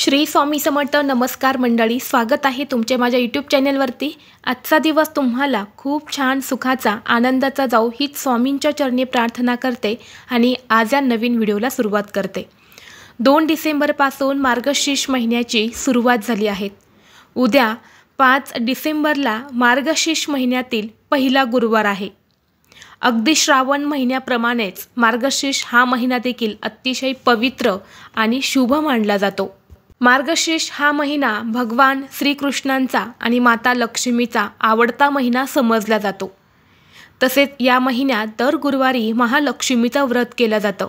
श्री स्वामी समर्थ. नमस्कार मंडळी, स्वागत आहे तुमचे माझ्या यूट्यूब चॅनलवरती. आजचा दिवस तुम्हाला खूप छान सुखाचा आनंदाचा जाऊ हीच स्वामींच्या चरणी प्रार्थना करते आणि आज या नवीन व्हिडिओला सुरुवात करते. 2 डिसेंबरपासून मार्गशीर्ष महिन्याची सुरुवात झाली आहे. उद्या 5 डिसेंबरला मार्गशीर्ष महिन्यातील पहिला गुरुवार आहे. अगदी श्रावण महिन्याप्रमाणेच मार्गशीर्ष हा महिना देखील अतिशय पवित्र आणि शुभ मानला जातो. मार्गशीर्ष हा महिना भगवान श्रीकृष्णांचा आणि माता लक्ष्मीचा आवडता महिना समजला जातो. तसेच या महिन्यात दर गुरुवारी महालक्ष्मीचं व्रत केलं जातं.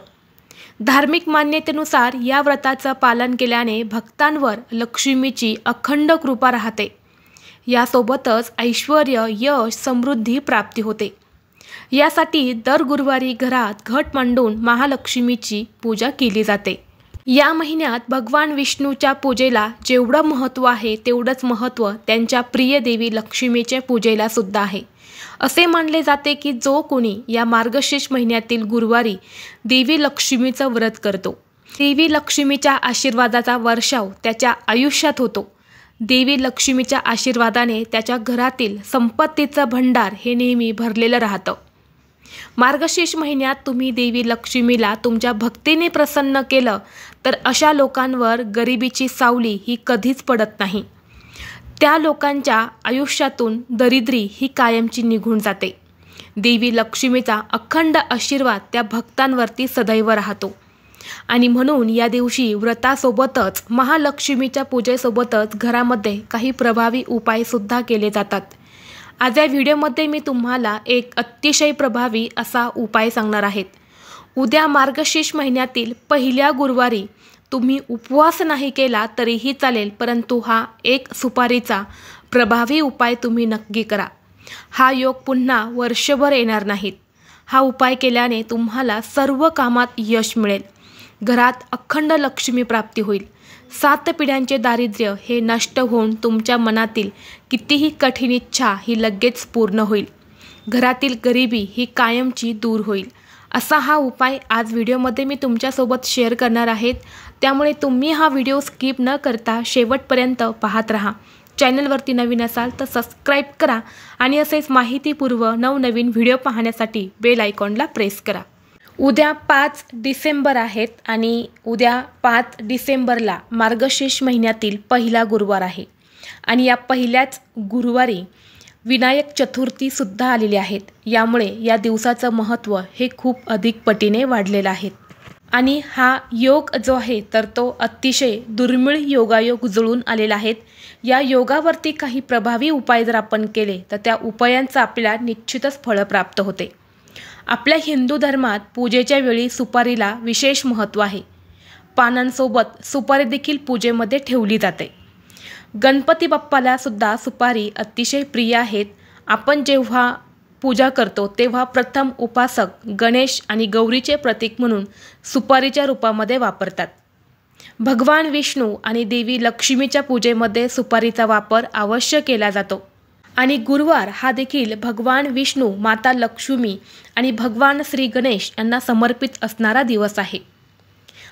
धार्मिक मान्यतेनुसार या व्रताचं पालन केल्याने भक्तांवर लक्ष्मीची अखंड कृपा राहते. यासोबतच ऐश्वर्य, यश, समृद्धी प्राप्ती होते. यासाठी दर गुरुवारी घरात घट मांडून महालक्ष्मीची पूजा केली जाते. या महिन्यात भगवान विष्णूच्या पूजेला जेवढं महत्त्व आहे तेवढंच महत्त्व त्यांच्या प्रिय देवी लक्ष्मीच्या पूजेला सुद्धा आहे. असे मानले जाते की जो कोणी या मार्गशीर्ष महिन्यातील गुरुवारी देवी लक्ष्मीचं व्रत करतो, देवी लक्ष्मीच्या आशीर्वादाचा वर्षाव त्याच्या आयुष्यात होतो. देवी लक्ष्मीच्या आशीर्वादाने त्याच्या घरातील संपत्तीचं भंडार हे नेहमी भरलेलं राहतं. मार्गशीर्ष महिन्यात तुम्ही देवी लक्ष्मीला तुमच्या भक्तीने प्रसन्न केलं तर अशा लोकांवर गरिबीची सावली ही कधीच पडत नाही. त्या लोकांच्या आयुष्यातून दरिद्री ही कायमची निघून जाते. देवी लक्ष्मीचा अखंड आशीर्वाद त्या भक्तांवरती सदैव राहतो. आणि म्हणून या दिवशी व्रतासोबतच महालक्ष्मीच्या पूजेसोबतच घरामध्ये काही प्रभावी उपायसुद्धा केले जातात. आज या व्हिडिओमध्ये मी तुम्हाला एक अतिशय प्रभावी असा उपाय सांगणार आहेत. उद्या मार्गशीर्ष महिन्यातील पहिल्या गुरुवारी तुम्ही उपवास नाही केला तरीही चालेल, परंतु हा एक सुपारीचा प्रभावी उपाय तुम्ही नक्की करा. हा योग पुन्हा वर्षभर येणार नाहीत. हा उपाय केल्याने तुम्हाला सर्व कामात यश मिळेल. घरात अखंड लक्ष्मी प्राप्ती होईल. 7 पिढ्यांचे दारिद्र्य हे नष्ट होऊन तुमच्या मनातील कितीही कठीण इच्छा ही लगेच पूर्ण होईल. घरातील गरिबी ही कायमची दूर होईल. असा हा उपाय आज व्हिडिओमध्ये मी तुमच्यासोबत शेअर करणार आहेत. त्यामुळे तुम्ही हा व्हिडिओ स्किप न करता शेवटपर्यंत पाहत राहा. चॅनलवरती नवीन असाल तर सबस्क्राईब करा आणि असेच माहितीपूर्व नवनवीन व्हिडिओ पाहण्यासाठी बेल आयकॉनला प्रेस करा. उद्या 5 डिसेंबर आहेत आणि उद्या 5 डिसेंबरला मार्गशीर्ष महिन्यातील पहिला गुरुवार आहे. आणि या पहिल्याच गुरुवारी विनायक चतुर्थीसुद्धा आलेली आहेत. यामुळे या दिवसाचं महत्त्व हे खूप अधिक पटीने वाढलेलं आहे. आणि हा योग जो आहे तर तो अतिशय दुर्मिळ योगायोग जुळून आलेला आहे. या योगावरती काही प्रभावी उपाय जर आपण केले तर त्या उपायांचं आपल्याला निश्चितच फळ प्राप्त होते. आपल्या हिंदू धर्मात पूजेच्या वेळी सुपारीला विशेष महत्त्व आहे. पानांसोबत सुपारी देखील पूजेमध्ये ठेवली जाते. गणपती बाप्पाला सुद्धा सुपारी अतिशय प्रिय आहेत. आपण जेव्हा पूजा करतो तेव्हा प्रथम उपासक गणेश आणि गौरीचे प्रतीक म्हणून सुपारीच्या रूपामध्ये वापरतात. भगवान विष्णू आणि देवी लक्ष्मीच्या पूजेमध्ये सुपारीचा वापर अवश्य केला जातो. आणि गुरुवार हा देखील भगवान विष्णू, माता लक्ष्मी आणि भगवान श्री गणेश यांना समर्पित असणारा दिवस आहे.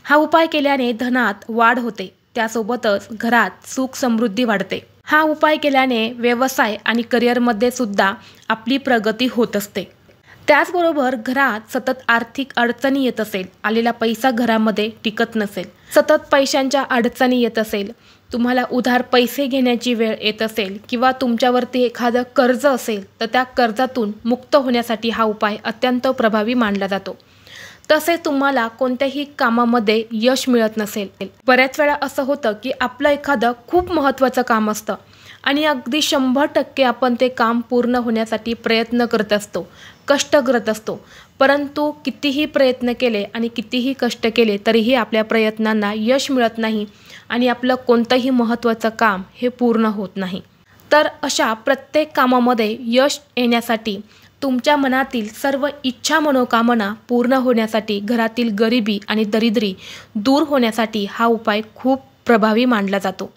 हा उपाय केल्याने धनात वाढ होते. त्यासोबतच घरात सुख समृद्धी वाढते. हा उपाय केल्याने व्यवसाय आणि करिअरमध्ये सुद्धा आपली प्रगती होत असते. त्याचबरोबर घरात सतत आर्थिक अडचणी येत असेल, आलेला पैसा घरामध्ये टिकत नसेल, सतत पैशांच्या अडचणी येत असेल, तुम्हाला उधार पैसे घेण्याची वेळ येत असेल किंवा तुमच्यावरती एखादं कर्ज असेल तर त्या कर्जातून मुक्त होण्यासाठी हा उपाय अत्यंत प्रभावी मानला जातो. तसेच तुम्हाला कोणत्याही कामामध्ये यश मिळत नसेल, बऱ्याच वेळा असं होतं की आपलं एखादं खूप महत्त्वाचं काम असतं आणि अगदी 100% आपण ते काम पूर्ण होण्यासाठी प्रयत्न करत असतो, कष्ट करत असतो, परंतु कितीही प्रयत्न केले आणि कितीही कष्ट केले तरीही आपल्या प्रयत्नांना यश मिळत नाही आणि आपलं कोणतंही महत्त्वाचं काम हे पूर्ण होत नाही. तर अशा प्रत्येक कामामध्ये यश येण्यासाठी, तुमच्या मनातील सर्व इच्छा मनोकामना पूर्ण होण्यासाठी, घरातील गरिबी आणि दरिद्री दूर होण्यासाठी हा उपाय खूप प्रभावी मानला जातो.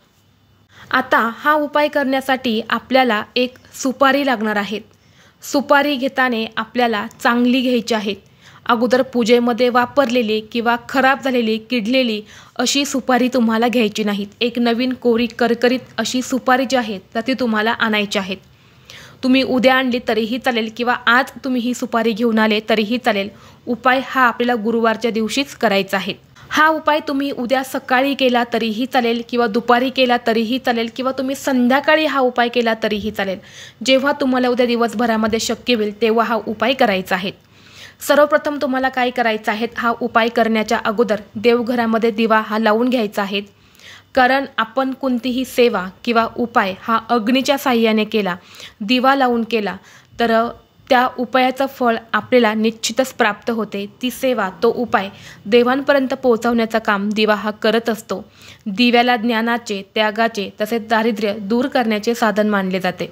आता हा उपाय करण्यासाठी आपल्याला एक सुपारी लागणार आहेत. सुपारी घेताना आपल्याला चांगली घ्यायची आहेत. अगोदर पूजेमध्ये वापरलेली किंवा खराब झालेली, किडलेली अशी सुपारी तुम्हाला घ्यायची नाहीत. एक नवीन कोरी करकरीत अशी सुपारी जी आहे तर ती तुम्हाला आणायची आहेत. तुम्ही उद्या आणली तरीही चालेल किंवा आज तुम्ही ही सुपारी घेऊन आले तरीही चालेल. उपाय हा आपल्याला गुरुवारच्या दिवशीच करायचा आहे. हा उपाय तुम्ही उद्या सकाळी केला तरीही चालेल किंवा दुपारी केला तरीही चालेल किंवा तुम्ही संध्याकाळी हा उपाय केला तरीही चालेल. जेव्हा तुम्हाला उद्या दिवसभरामध्ये शक्य होईल तेव्हा हा उपाय करायचा आहे. सर्वप्रथम तुम्हाला काय करायचं आहे, हा उपाय करण्याच्या अगोदर देवघरामध्ये दिवा हा लावून घ्यायचा आहे. कारण आपण कोणतीही सेवा किंवा उपाय हा अग्नीच्या साह्याने केला, दिवा लावून केला तर त्या उपायाचं फळ आपल्याला निश्चितच प्राप्त होते. ती सेवा, तो उपाय देवांपर्यंत पोहोचवण्याचं काम दिवा हा करत असतो. दिव्याला ज्ञानाचे, त्यागाचे तसेच दारिद्र्य दूर करण्याचे साधन मानले जाते.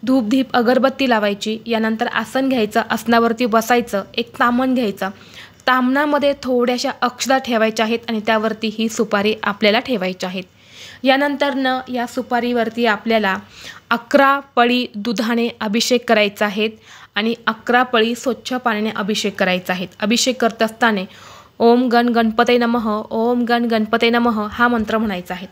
धूप दीप अगरबत्ती लावायची, यानंतर आसन घ्यायचं, आसनावरती बसायचं, एक ताम्हण घ्यायचं, ताम्हणामध्ये थोड्याशा अक्षता ठेवायच्या आहेत आणि त्यावरती ही सुपारी आपल्याला ठेवायची आहेत. यानंतरनं या सुपारीवरती आपल्याला 11 पळी दुधाने अभिषेक करायचा आहे आणि 11 पळी स्वच्छ पाण्याने अभिषेक करायचा आहे. अभिषेक करत असताना ओम गण गणपते नमः, ओम गण गणपते नमः हा मंत्र म्हणायचा आहे.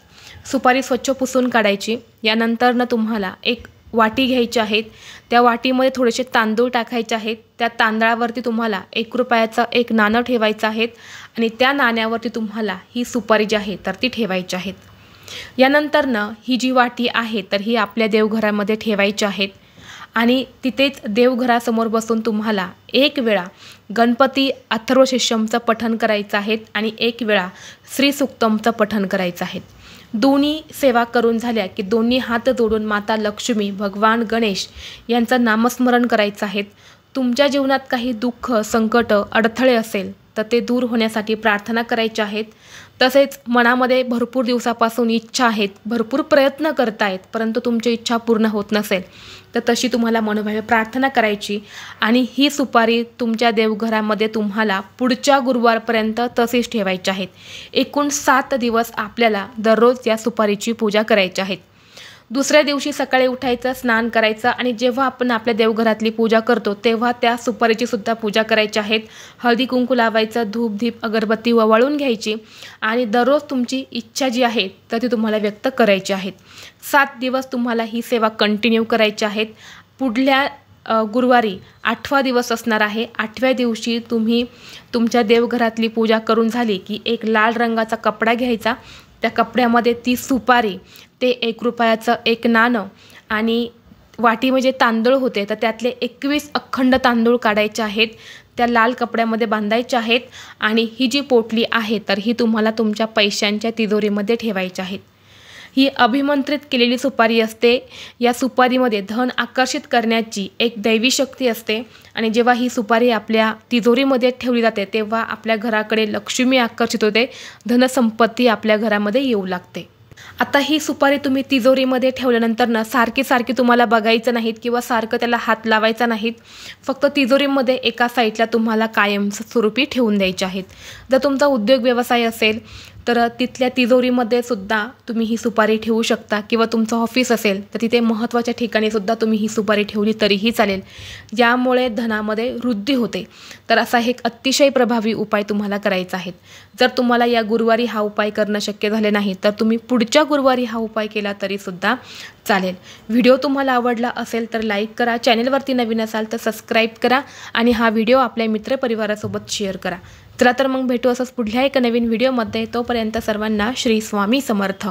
सुपारी स्वच्छ पुसून काढायची. यानंतरनं तुम्हाला एक वाटी घ्यायची आहेत. त्या वाटीमध्ये थोडेसे तांदूळ टाकायचे आहेत. त्या तांदळावरती तुम्हाला 1 रुपयाचं एक नाणं ठेवायचं आहे आणि त्या नाण्यावरती तुम्हाला ही सुपारी जी आहे तर ती ठेवायची आहेत. यानंतरनं ही जी वाटी आहे तर ही आपल्या देवघरामध्ये ठेवायची आहेत आणि तिथेच देवघरासमोर बसून तुम्हाला एक वेळा गणपती अथर्वशीर्षमचं पठण करायचं आहे आणि एक वेळा श्री सूक्तमचं पठण करायचं आहे. दोन्ही सेवा करून झाल्या की दोन्ही हात जोडून माता लक्ष्मी, भगवान गणेश यांचं नामस्मरण करायचं आहे. तुमच्या जीवनात काही दुःख, संकट, अडथळे असेल तर ते दूर होण्यासाठी प्रार्थना करायच्या आहेत. तसेच मनामध्ये भरपूर दिवसापासून इच्छा आहेत, भरपूर प्रयत्न करतायत परंतु तुमची इच्छा पूर्ण होत नसेल तर तशी तुम्हाला मनोभावे प्रार्थना करायची आणि ही सुपारी तुमच्या देवघरामध्ये तुम्हाला पुढच्या गुरुवारपर्यंत तशीच ठेवायची आहेत. एकूण 7 दिवस आपल्याला दररोज या सुपारीची पूजा करायची आहे. दुसऱ्या दिवशी सकाळी उठायचं, स्नान करायचं आणि जेव्हा आपण आपल्या देवघरातली पूजा करतो तेव्हा त्या सुपारीची सुद्धा पूजा करायची आहेत. हळदी कुंकू लावायचं, धूप दीप अगरबत्ती ओवाळून घ्यायची आणि दररोज तुमची इच्छा जी आहे तर ती तुम्हाला व्यक्त करायची आहेत. 7 दिवस तुम्हाला ही सेवा कंटिन्यू करायची आहेत. पुढल्या गुरुवारी 8वा दिवस असणार आहे. 8व्या दिवशी तुम्ही तुमच्या देवघरातली पूजा करून झाली की एक लाल रंगाचा कपडा घ्यायचा. त्या कपड्यामध्ये ती सुपारी, ते 1 रुपयाचं एक नाणं आणि वाटीमध्ये तांदूळ होते तर त्यातले 21 अखंड तांदूळ काढायचे आहेत. त्या लाल कपड्यामध्ये बांधायचे आहेत आणि ही जी पोटली आहे तर ही तुम्हाला तुमच्या पैशांच्या तिजोरीमध्ये ठेवायची आहेत. ही अभिमंत्रित केलेली सुपारी असते. या सुपारीमध्ये धन आकर्षित करण्याची एक दैवी शक्ती असते आणि जेव्हा ही सुपारी आपल्या तिजोरीमध्ये ठेवली जाते तेव्हा आपल्या घराकडे लक्ष्मी आकर्षित होते, धनसंपत्ती आपल्या घरामध्ये येऊ लागते. आता ही सुपारी तुम्ही तिजोरीमध्ये ठेवल्यानंतर सारखी तुम्हाला बघायचं नाहीत किंवा सारखं त्याला हात लावायचा नाहीत. फक्त तिजोरीमध्ये एका साईडला तुम्हाला कायमस्वरूपी ठेवून द्यायचे आहेत. जर तुमचा उद्योग व्यवसाय असेल तर तिथल्या तिजोरीमध्ये सुद्धा तुम्ही ही सुपारी ठेवू शकता किंवा तुमचं ऑफिस असेल तर तिथे महत्त्वाच्या ठिकाणी सुद्धा तुम्ही ही सुपारी ठेवली तरीही चालेल. यामुळे धनामध्ये वृद्धी होते. तर असा एक अतिशय प्रभावी उपाय तुम्हाला करायचा आहे. जर तुम्हाला या गुरुवारी हा उपाय करणं शक्य झाले नाही तर तुम्ही पुढच्या गुरुवारी हा उपाय केला तरीसुद्धा चालेल. व्हिडिओ तुम्हाला आवडला असेल तर लाईक करा, चॅनलवरती नवीन असाल तर सबस्क्राईब करा आणि हा व्हिडिओ आपल्या मित्रपरिवारासोबत शेअर करा. चला तर मग भेटू असंच पुढल्या एका नवीन व्हिडिओमध्ये. तोपर्यंत सर्वांना श्री स्वामी समर्थ.